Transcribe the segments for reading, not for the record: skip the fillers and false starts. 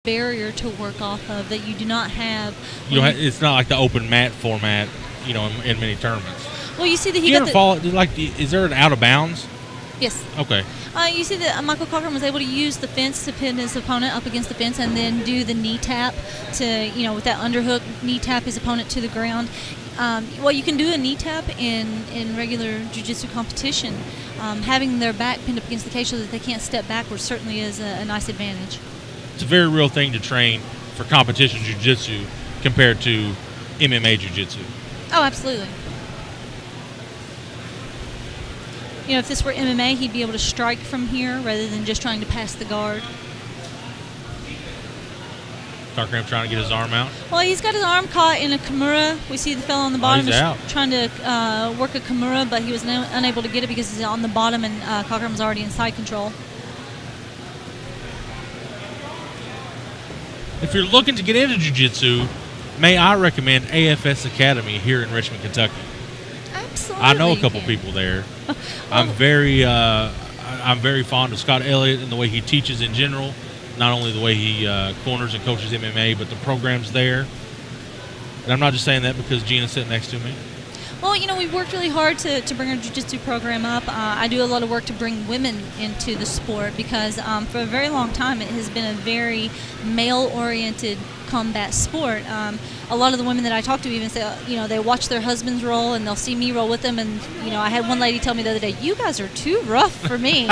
barrier to work off of that you do not have. It's not like the open mat format, in many tournaments. Well, you see that is there an out of bounds? Yes. Okay. You see that Michael Cochran was able to use the fence to pin his opponent up against the fence and then do the knee tap to, with that underhook, knee tap his opponent to the ground. Well, you can do a knee tap in regular jiu-jitsu competition. Having their back pinned up against the cage so that they can't step backwards certainly is a nice advantage. It's a very real thing to train for competition jiu-jitsu compared to MMA jiu-jitsu. Oh, absolutely. If this were MMA, he'd be able to strike from here rather than just trying to pass the guard. Cochran trying to get his arm out. Well, he's got his arm caught in a Kimura. We see the fellow on the bottom he's out. Trying to work a Kimura, but he was unable to get it because he's on the bottom and Cochran was already in side control. If you're looking to get into jiu-jitsu, may I recommend AFS Academy here in Richmond, Kentucky. Absolutely. I know a couple people there. I'm very fond of Scott Elliott and the way he teaches in general. Not only the way he corners and coaches MMA, but the programs there. And I'm not just saying that because Gina's sitting next to me. Well, we've worked really hard to bring our jiu-jitsu program up. I do a lot of work to bring women into the sport because for a very long time it has been a very male-oriented combat sport. A lot of the women that I talk to even say, they watch their husbands roll and they'll see me roll with them. And, I had one lady tell me the other day, "You guys are too rough for me."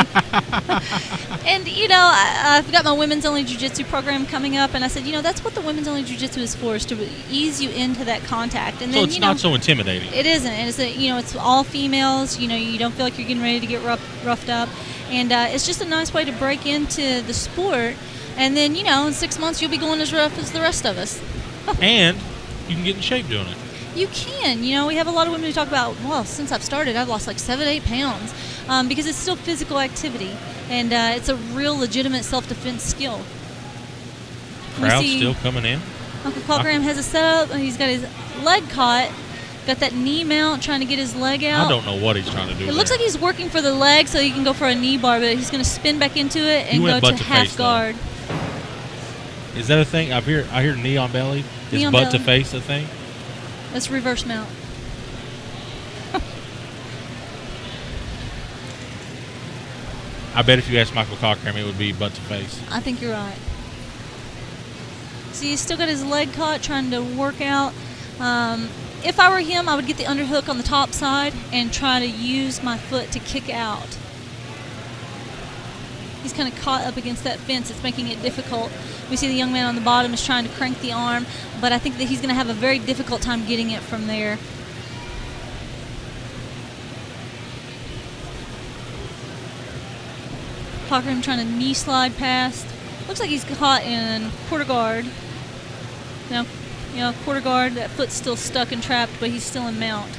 And, I've got my women's only jiu-jitsu program coming up. And I said, that's what the women's only jiu-jitsu is for, is to ease you into that contact. And so then, it's not so intimidating. It isn't. And it's, it's all females. You don't feel like you're getting ready to get roughed up. And it's just a nice way to break into the sport. And then, in 6 months, you'll be going as rough as the rest of us. And you can get in shape doing it. You can. We have a lot of women who talk about, well, since I've started, I've lost like 7-8 pounds because it's still physical activity. And it's a real legitimate self-defense skill. Crowd still coming in. Uncle Cochran has a setup. He's got his leg caught. Got that knee mount, trying to get his leg out. I don't know what he's trying to do. It looks like he's working for the leg so he can go for a knee bar, but he's going to spin back into it and go to half guard. Is that a thing? I hear knee on belly. Is butt to face a thing? That's reverse mount. I bet if you asked Michael Cochran, it would be butt to face. I think you're right. See, he's still got his leg caught, trying to work out. If I were him, I would get the underhook on the top side and try to use my foot to kick out. He's kind of caught up against that fence. It's making it difficult. We see the young man on the bottom is trying to crank the arm, but I think that he's going to have a very difficult time getting it from there. Cochran trying to knee slide past. Looks like he's caught in quarter guard. Now, quarter guard, that foot's still stuck and trapped, but he's still in mount.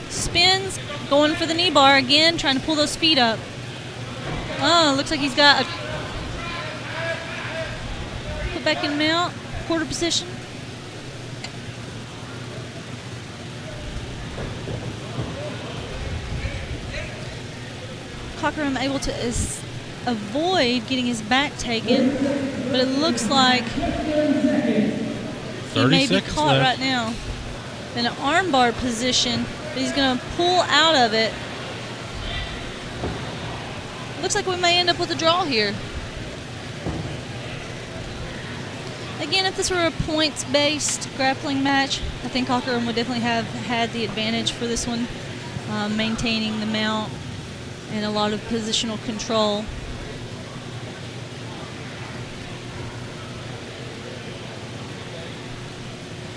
Spins, going for the knee bar again, trying to pull those feet up. Oh, looks like he's got a put back in mount, quarter position. Cochran able to avoid getting his back taken, but it looks like he may be caught right now in an armbar position, but he's going to pull out of it. Looks like we may end up with a draw here. Again, if this were a points-based grappling match, I think Cochran would definitely have had the advantage for this one, maintaining the mount and a lot of positional control.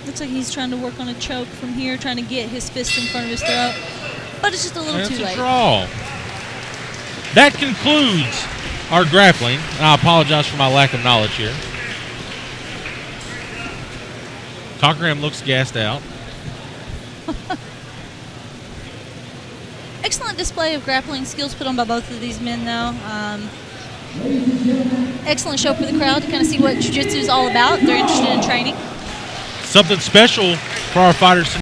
Looks like he's trying to work on a choke from here, trying to get his fist in front of his throat, but it's just a little too late. That's a draw. That concludes our grappling. I apologize for my lack of knowledge here. Cochran looks gassed out. Excellent display of grappling skills put on by both of these men, though. Excellent show for the crowd to kind of see what jiu-jitsu is all about. They're interested in training. Something special for our fighters tonight.